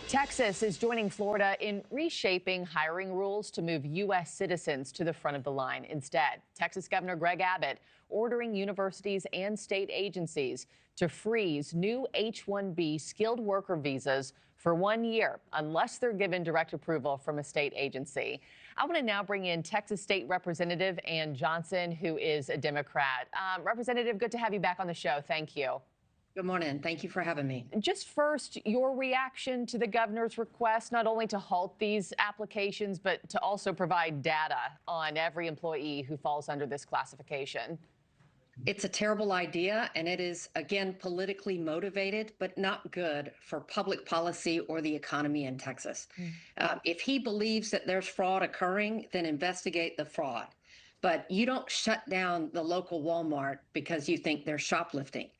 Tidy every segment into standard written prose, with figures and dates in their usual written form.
Texas is joining Florida in reshaping hiring rules to move U.S. citizens to the front of the line. Instead, Texas Governor Greg Abbott ordering universities and state agencies to freeze new H-1B skilled worker visas for 1 year unless they're given direct approval from a state agency. I want to now bring in Texas State Representative Ann Johnson, who is a Democrat. Representative, good to have you back on the show. Thank you. Good morning. Thank you for having me. Just first, your reaction to the governor's request, not only to halt these applications, but to also provide data on every employee who falls under this classification. It's a terrible idea, and it is, again, politically motivated, but not good for public policy or the economy in Texas. If he believes that there's fraud occurring, then investigate the fraud. But you don't shut down the local Walmart because you think they're shoplifting.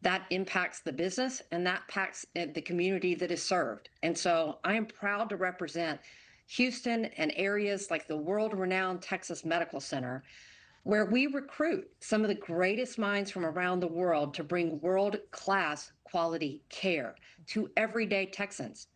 That impacts the business and that impacts the community that is served. And so I am proud to represent Houston and areas like the world-renowned Texas Medical Center, where we recruit some of the greatest minds from around the world to bring world-class quality care to everyday Texans.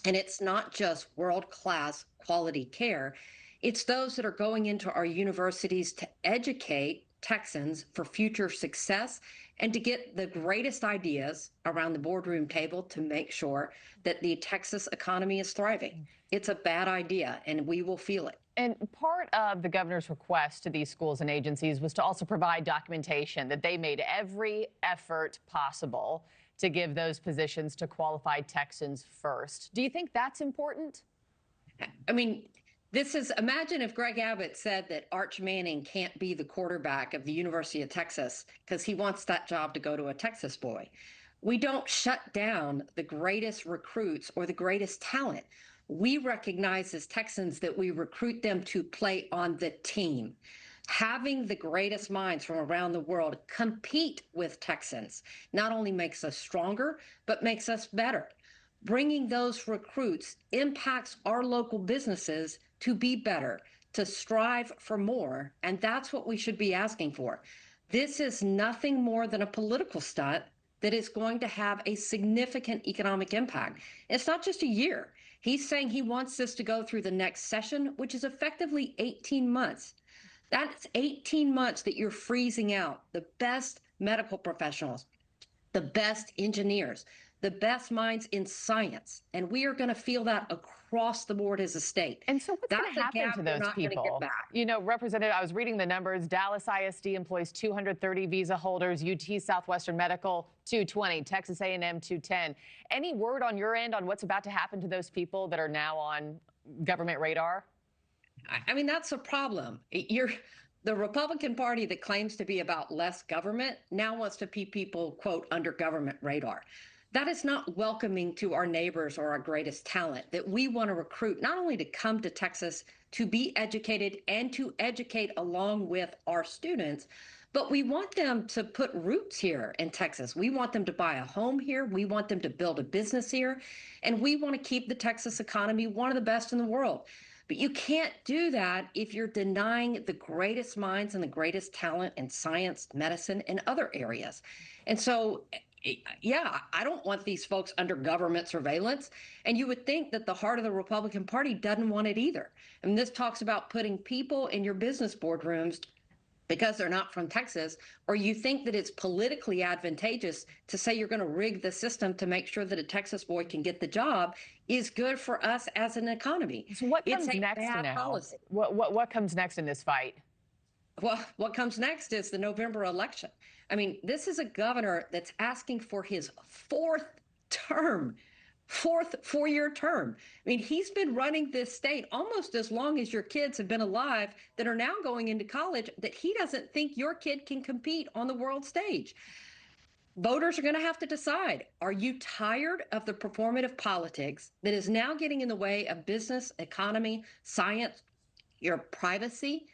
And it's not just world-class quality care. It's those that are going into our universities to educate Texans for future success and to get the greatest ideas around the boardroom table to make sure that the Texas economy is thriving. It's a bad idea, and we will feel it. And part of the governor's request to these schools and agencies was to also provide documentation that they made every effort possible to give those positions to qualified Texans first. Do you think that's important? I mean, imagine if Greg Abbott said that Arch Manning can't be the quarterback of the University of Texas because he wants that job to go to a Texas boy. We don't shut down the greatest recruits or the greatest talent. We recognize as Texans that we recruit them to play on the team. Having the greatest minds from around the world compete with Texans not only makes us stronger, but makes us better. Bringing those recruits impacts our local businesses to be better, to strive for more, and that's what we should be asking for. This is nothing more than a political stunt that is going to have a significant economic impact. It's not just a year. He's saying he wants this to go through the next session, which is effectively 18 months. That's 18 months that you're freezing out the best medical professionals, the best engineers, the best minds in science. And we are going to feel that across the board as a state. And so what's going to happen to those people? You know, Representative, I was reading the numbers. Dallas ISD employs 230 visa holders, UT Southwestern Medical 220, Texas A&M 210. Any word on your end on what's about to happen to those people that are now on government radar? I mean, that's a problem. The Republican Party that claims to be about less government now wants to keep people, quote, under government radar. That is not welcoming to our neighbors or our greatest talent that we want to recruit, not only to come to Texas to be educated and to educate along with our students, but we want them to put roots here in Texas. We want them to buy a home here. We want them to build a business here. And we want to keep the Texas economy one of the best in the world. But you can't do that if you're denying the greatest minds and the greatest talent in science, medicine, and other areas. And so, yeah, I don't want these folks under government surveillance. And you would think that the heart of the Republican Party doesn't want it either. And this talks about putting people in your business boardrooms because they're not from Texas, or you think that it's politically advantageous to say you're going to rig the system to make sure that a Texas boy can get the job is good for us as an economy. So what comes next now? Policy. What comes next in this fight? Well, what comes next is the November election. I mean, this is a governor that's asking for his fourth four-year term. I mean, he's been running this state almost as long as your kids have been alive that are now going into college, that he doesn't think your kid can compete on the world stage. Voters are going to have to decide, are you tired of the performative politics that is now getting in the way of business, economy, science, your privacy?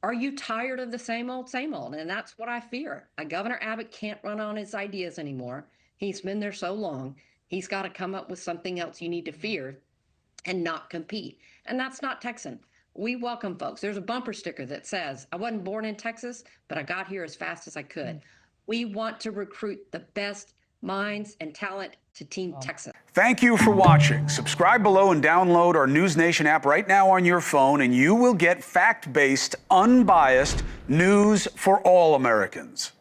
Are you tired of the same old, same old? And that's what I fear. Governor Abbott can't run on his ideas anymore. He's been there so long. He's got to come up with something else you need to fear and not compete. And that's not Texan. We welcome folks. There's a bumper sticker that says, I wasn't born in Texas, but I got here as fast as I could. We want to recruit the best minds, and talent to Team Texas. Thank you for watching. Subscribe below and download our NewsNation app right now on your phone, and you will get fact-based, unbiased news for all Americans.